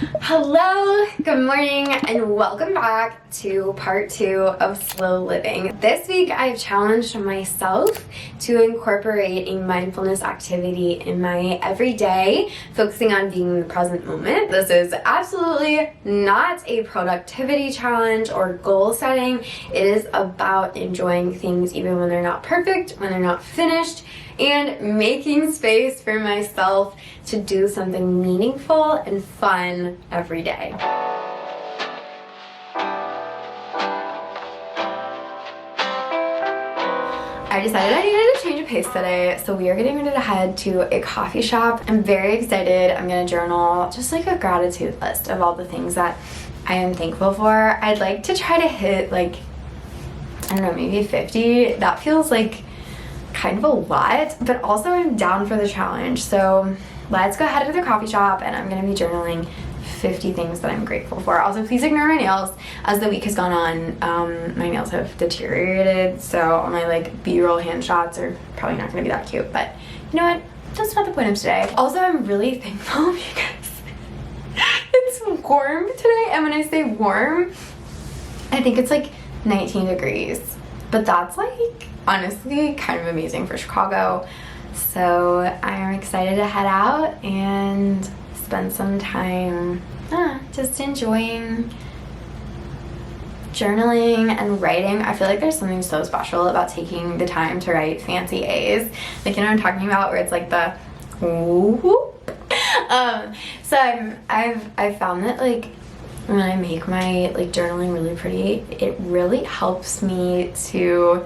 Hello, good morning, and welcome back to part 2 of Slow Living. This week I've challenged myself to incorporate a mindfulness activity in my everyday, focusing on being in the present moment. This is absolutely not a productivity challenge or goal setting. It is about enjoying things even when they're not perfect, when they're not finished, and making space for myself to do something meaningful and fun every day. I decided I needed to change of pace today, so we are getting ready to head to a coffee shop. I'm very excited. I'm gonna journal just like a gratitude list of all the things that I am thankful for. I'd like to try to hit like, I don't know, maybe 50. That feels like kind of a lot, but also I'm down for the challenge. So let's go ahead to the coffee shop and I'm gonna be journaling 50 things that I'm grateful for. Also, please ignore my nails. As the week has gone on, my nails have deteriorated, so all my like B-roll hand shots are probably not gonna be that cute, but you know what? That's not the point of today. Also, I'm really thankful because it's warm today, and when I say warm, I think it's like 19 degrees, but that's like honestly kind of amazing for Chicago. So I'm excited to head out and spend some time just enjoying journaling and writing. I feel like there's something so special about taking the time to write fancy A's. Like, you know what I'm talking about, where it's like the whoop. So I've found that like when I make my like journaling really pretty, it really helps me to,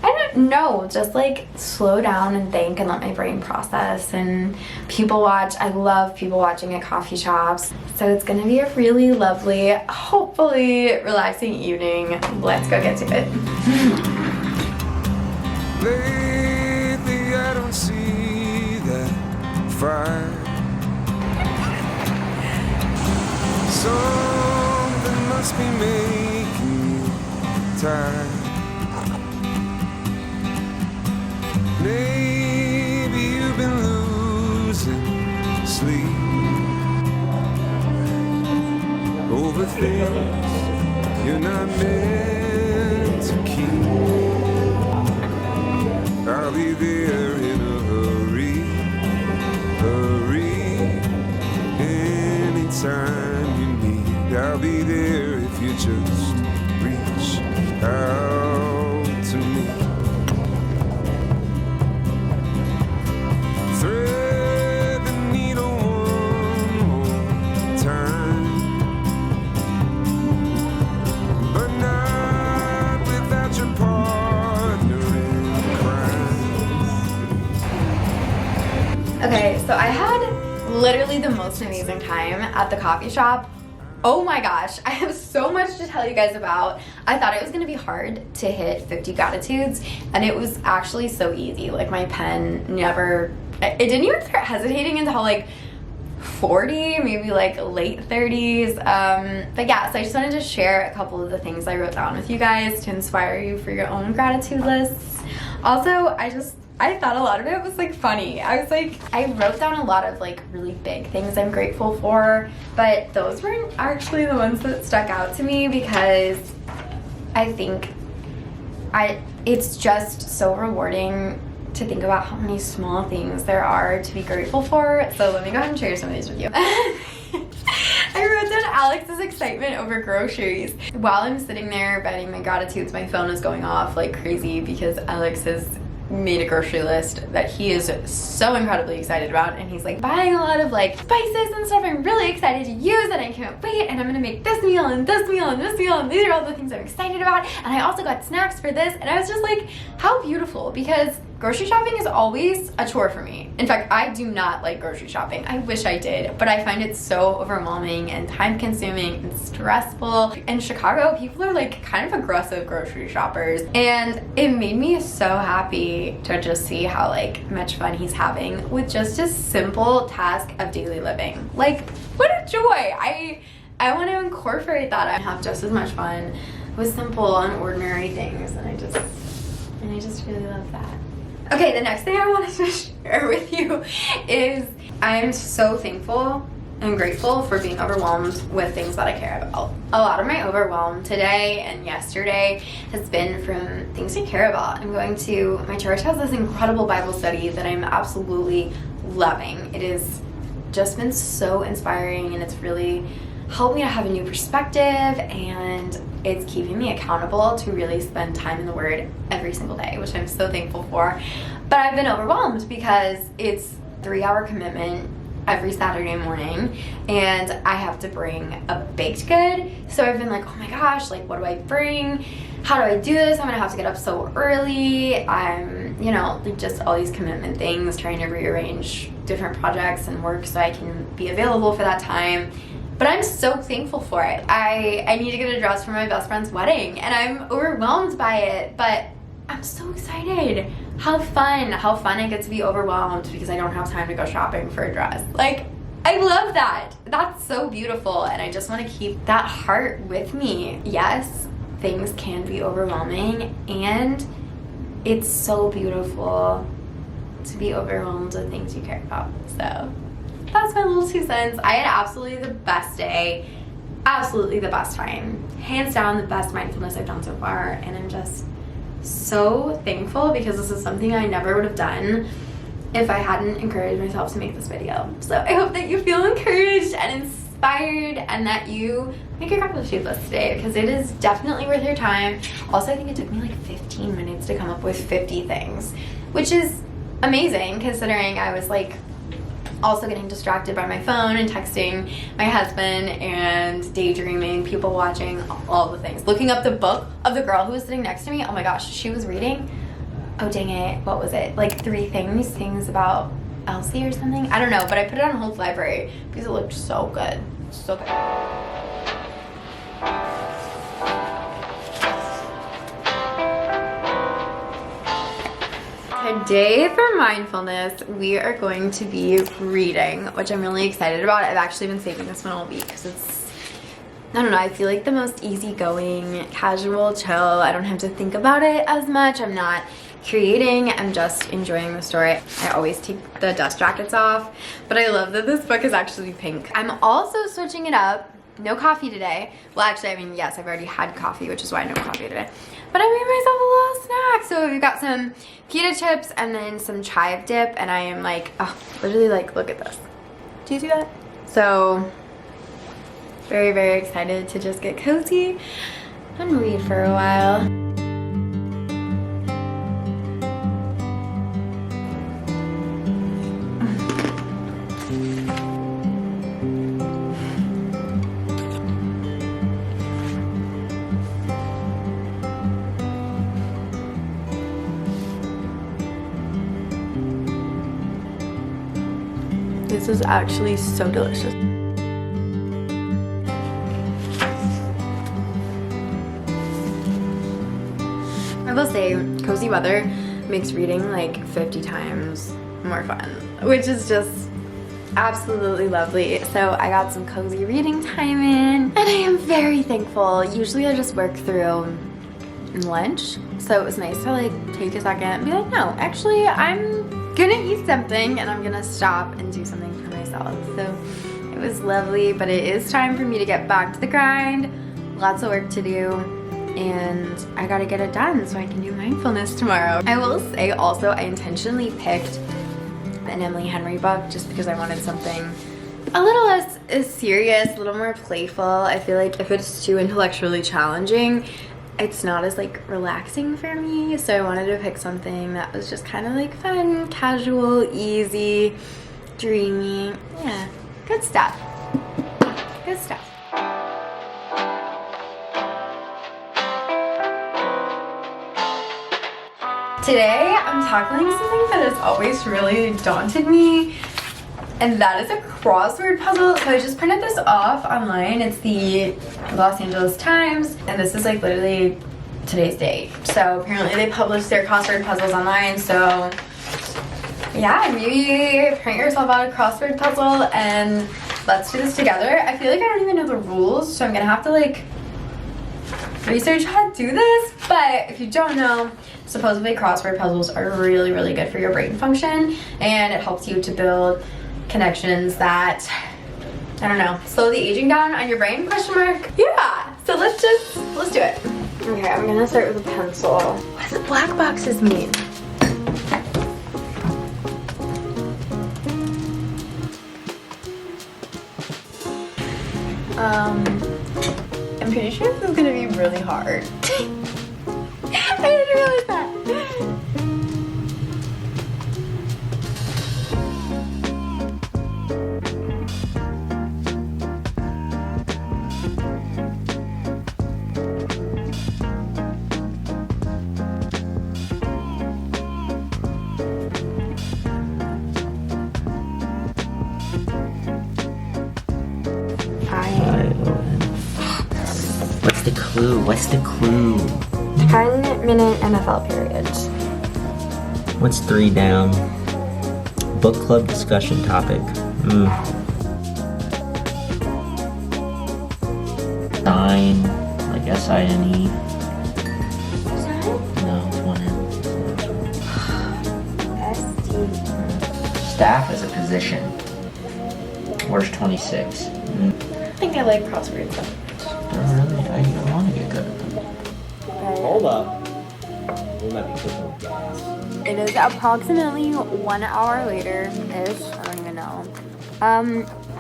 I don't know, just like slow down and think and let my brain process and people watch. I love people watching at coffee shops. So it's gonna be a really lovely, hopefully relaxing evening. Let's go get to it. Lately I don't see that fire. Something must be making you tired. Maybe you've been losing sleep over things you're not meant to keep. I'll be there in a hurry, anytime you need. I'll be there if you just reach out to me. Thread the needle one more time, but not without your partner in crime. Okay, so I had literally the most amazing time at the coffee shop. Oh my gosh, I have so much to tell you guys about. I thought it was gonna be hard to hit 50 gratitudes, and it was actually so easy. Like, my pen never, it didn't even start hesitating until like 40, maybe like late 30s. But yeah, so I just wanted to share a couple of the things I wrote down with you guys to inspire you for your own gratitude lists. Also, I thought a lot of it was like funny. I wrote down a lot of like really big things I'm grateful for, but those weren't actually the ones that stuck out to me because I think it's just so rewarding to think about how many small things there are to be grateful for. So let me go ahead and share some of these with you. I wrote down Alex's excitement over groceries. While I'm sitting there writing my gratitudes, my phone is going off like crazy because Alex has made a grocery list that he is so incredibly excited about, and he's like buying a lot of like spices and stuff I'm really excited to use, and I can't wait, and I'm gonna make this meal and this meal and this meal, and these are all the things I'm excited about, and I also got snacks for this. And I was just like, how beautiful, because grocery shopping is always a chore for me. In fact, I do not like grocery shopping. I wish I did, but I find it so overwhelming and time consuming and stressful. In Chicago, people are like kind of aggressive grocery shoppers, and it made me so happy to just see how like much fun he's having with just a simple task of daily living. Like, what a joy. I want to incorporate that. I have just as much fun with simple and ordinary things, and I just really love that. Okay, the next thing I wanted to share with you is I am so thankful and grateful for being overwhelmed with things that I care about. A lot of my overwhelm today and yesterday has been from things I care about. I'm going to, my church has this incredible Bible study that I'm absolutely loving. It has just been so inspiring, and it's really helped me to have a new perspective, and it's keeping me accountable to really spend time in the Word every single day, which I'm so thankful for. But I've been overwhelmed because it's a 3-hour commitment every Saturday morning, and I have to bring a baked good. So I've been like, oh my gosh, like, what do I bring? How do I do this? I'm gonna have to get up so early. I'm, you know, like, just all these commitment things, trying to rearrange different projects and work so I can be available for that time. But I'm so thankful for it. I need to get a dress for my best friend's wedding, and I'm overwhelmed by it, but I'm so excited. How fun I get to be overwhelmed because I don't have time to go shopping for a dress. Like, I love that. That's so beautiful, and I just want to keep that heart with me. Yes, things can be overwhelming, and it's so beautiful to be overwhelmed with things you care about. So that's my little 2 cents. I had absolutely the best day, absolutely the best time. Hands down, the best mindfulness I've done so far, and I'm just so thankful because this is something I never would have done if I hadn't encouraged myself to make this video. So I hope that you feel encouraged and inspired, and that you make your gratitude list today, because it is definitely worth your time. Also, I think it took me like 15 minutes to come up with 50 things, which is amazing considering I was like also getting distracted by my phone and texting my husband and daydreaming, people watching, all the things. Looking up the book of the girl who was sitting next to me. Oh my gosh, she was reading, oh dang it, what was it? Like 3 things about Elsie or something? I don't know, but I put it on Hope's Library because it looked so good. So good. Today for mindfulness, we are going to be reading, which I'm really excited about. I've actually been saving this one all week because it's, I don't know, I feel like the most easygoing, casual, chill. I don't have to think about it as much. I'm not creating, I'm just enjoying the story. I always take the dust jackets off, but I love that this book is actually pink. I'm also switching it up. No coffee today. Well, actually, I mean, yes, I've already had coffee, which is why no coffee today. But I made myself a little snack. So we've got some pita chips and then some chive dip, and I am like, oh, literally like, look at this. Do you see that? So very, very excited to just get cozy and read for a while. This is actually so delicious. I will say, cozy weather makes reading like 50 times more fun, which is just absolutely lovely. So I got some cozy reading time in, and I am very thankful. Usually I just work through lunch, so it was nice to like take a second and be like, no, actually I'm gonna eat something and I'm gonna stop and do something for myself. So it was lovely, but it is time for me to get back to the grind. Lots of work to do, and I gotta get it done so I can do mindfulness tomorrow. I will say also, I intentionally picked an Emily Henry book just because I wanted something a little less serious, a little more playful. I feel like if it's too intellectually challenging, it's not as like relaxing for me, so I wanted to pick something that was just kind of like fun, casual, easy, dreamy. Yeah, good stuff. Good stuff. Today I'm tackling something that has always really daunted me, and that is a crossword puzzle. So I just printed this off online. It's the Los Angeles Times, and this is like literally today's date. So apparently they published their crossword puzzles online. So yeah, maybe print yourself out a crossword puzzle and let's do this together. I feel like I don't even know the rules, so I'm gonna have to like research how to do this. But if you don't know, supposedly crossword puzzles are really, really good for your brain function, and it helps you to build connections that I don't know, slow the aging down on your brain, question mark? Yeah, so let's do it. Okay, I'm gonna start with a pencil. What does black boxes mean? I'm pretty sure this is gonna be really hard. I didn't realize that. What's the clue? What's the clue? 10-minute NFL period. What's 3 down? Book club discussion topic. Sign, like S-I-N-E. No, it's one N. S-T. Staff as a position. Where's 26? I think I like crosswords. Oh, really? I want to get good at them. Hold up. We might be cooking with gas. It is approximately 1 hour later-ish. I don't even know.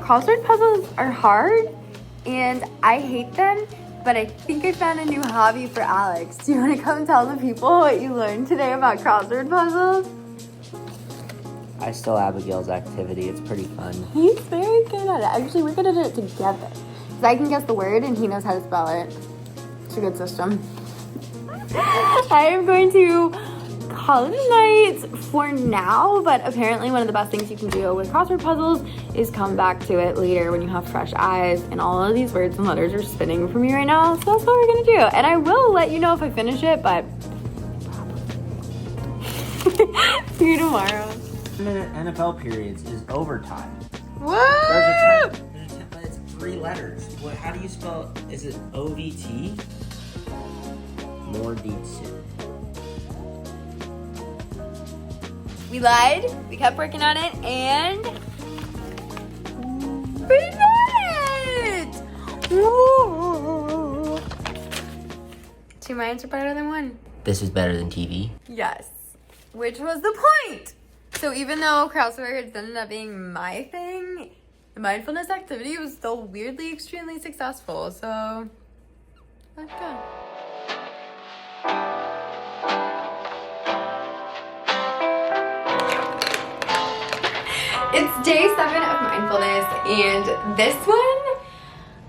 Crossword puzzles are hard, and I hate them, but I think I found a new hobby for Alex. Do you want to come tell the people what you learned today about crossword puzzles? I stole Abigail's activity. It's pretty fun. He's very good at it. Actually, we're gonna do it together. Because I can guess the word, and he knows how to spell it. It's a good system. I am going to call it a night for now, but apparently one of the best things you can do with crossword puzzles is come back to it later when you have fresh eyes and all of these words and letters are spinning for me right now. So that's what we're gonna do. And I will let you know if I finish it, but see you tomorrow. Minute NFL periods is overtime. What? There's a 10, but it's 3 letters. What? How do you spell? Is it O-V-T? More deeds. We lied, we kept working on it, and we did it! Woo! 2 minds are better than 1. This is better than TV. Yes, which was the point. So even though crosswords ended up being my thing, the mindfulness activity was still weirdly extremely successful, so let's go. It's day 7 of mindfulness, and this one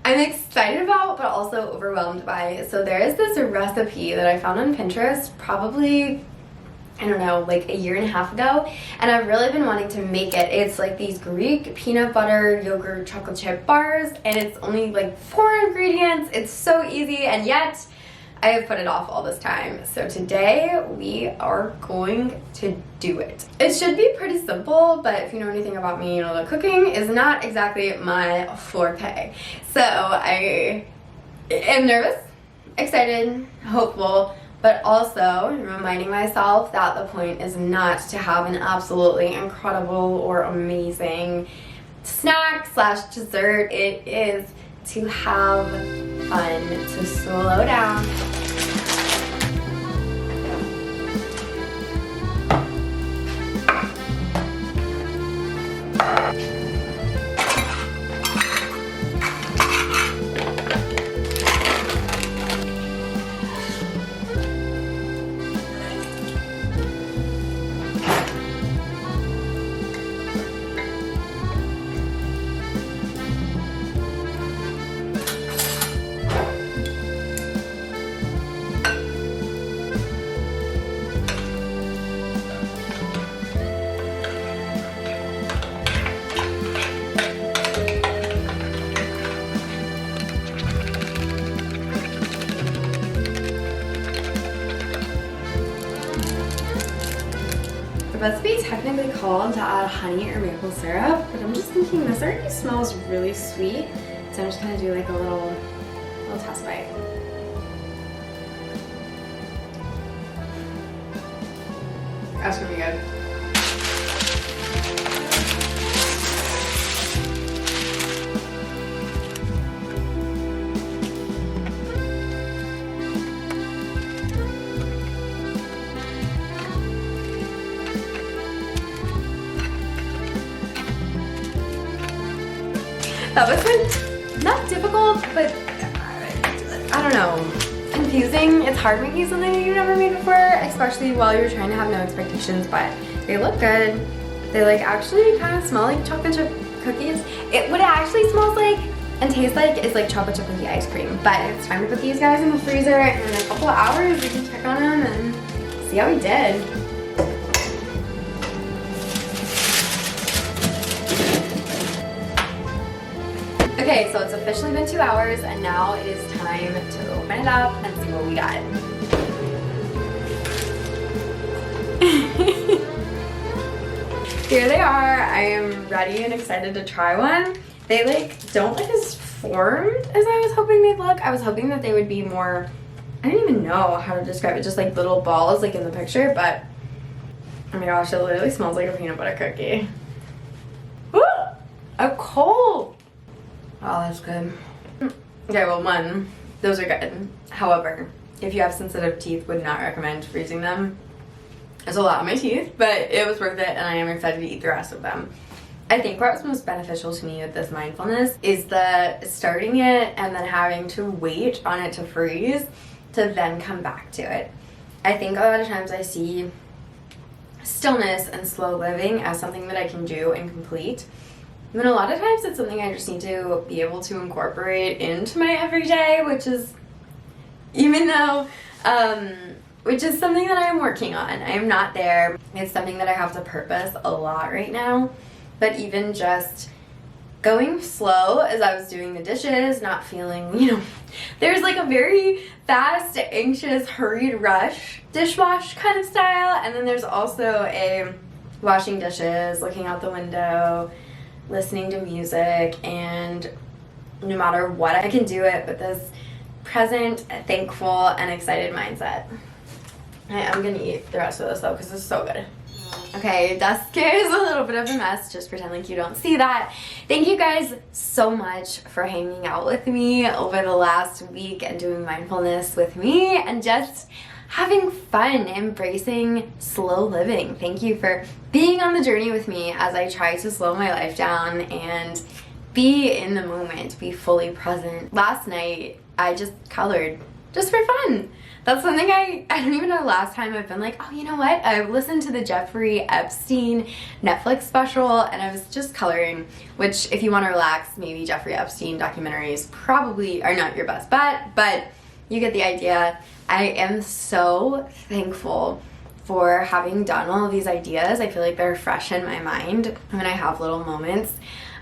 I'm excited about but also overwhelmed by. So there is this recipe that I found on Pinterest probably, I don't know, like a year and a half ago, and I've really been wanting to make it. It's like these Greek peanut butter yogurt chocolate chip bars, and it's only like 4 ingredients. It's so easy, and yet I have put it off all this time. So today we are going to do it. It should be pretty simple, but if you know anything about me, you know that cooking is not exactly my forte. So I am nervous, excited, hopeful, but also reminding myself that the point is not to have an absolutely incredible or amazing snack / dessert. It is to have fun, to slow down. The recipe is technically called to add honey or maple syrup, but I'm just thinking this already smells really sweet, so I'm just gonna do like a little test bite. That's gonna be good. That was like, not difficult, but I don't know, confusing. It's hard making something that you've never made before, especially while you're trying to have no expectations, but they look good. They like actually kind of smell like chocolate chip cookies. What it actually smells like and tastes like is like chocolate chip cookie ice cream, but it's time to put these guys in the freezer, and in a couple of hours we can check on them and see how we did. Okay, so it's officially been 2 hours, and now it is time to open it up and see what we got. Here they are. I am ready and excited to try one. They like don't look as formed as I was hoping they'd look. I was hoping that they would be more, I don't even know how to describe it, just like little balls like in the picture, but oh my gosh, it literally smells like a peanut butter cookie. Woo! A cold! Oh, that's good. Okay, well, one, those are good. However, if you have sensitive teeth, would not recommend freezing them. There's a lot on my teeth, but it was worth it, and I am excited to eat the rest of them. I think what was most beneficial to me with this mindfulness is the starting it and then having to wait on it to freeze to then come back to it. I think a lot of times I see stillness and slow living as something that I can do and complete. But a lot of times it's something I just need to be able to incorporate into my everyday, which is, which is something that I am working on. I am not there. It's something that I have to purpose a lot right now. But even just going slow as I was doing the dishes, not feeling, there's like a very fast, anxious, hurried rush dishwash kind of style. And then there's also a washing dishes, looking out the window, listening to music, and no matter what, I can do it with this present, thankful, and excited mindset. I'm gonna eat the rest of this though because it's so good. Okay, desk is a little bit of a mess. Just pretend like you don't see that. Thank you guys so much for hanging out with me over the last week and doing mindfulness with me and just having fun, embracing slow living. Thank you for being on the journey with me as I try to slow my life down and be in the moment, be fully present. Last night, I just colored just for fun. That's something I don't even know last time I've been like, oh, you know what? I listened to the Jeffrey Epstein Netflix special and I was just coloring, which if you want to relax, maybe Jeffrey Epstein documentaries probably are not your best bet, but you get the idea. I am so thankful for having done all of these ideas. I feel like they're fresh in my mind when I have little moments.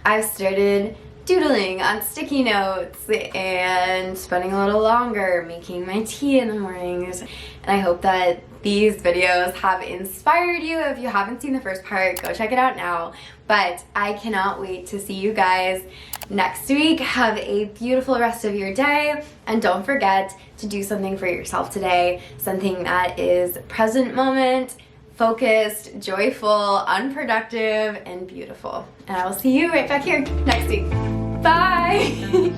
I've started doodling on sticky notes and spending a little longer making my tea in the mornings, and I hope that these videos have inspired you. If you haven't seen the first part, go check it out now, but I cannot wait to see you guys next week. Have a beautiful rest of your day, and don't forget to do something for yourself today, something that is present moment, focused, joyful, unproductive, and beautiful. And I will see you right back here next week. Bye!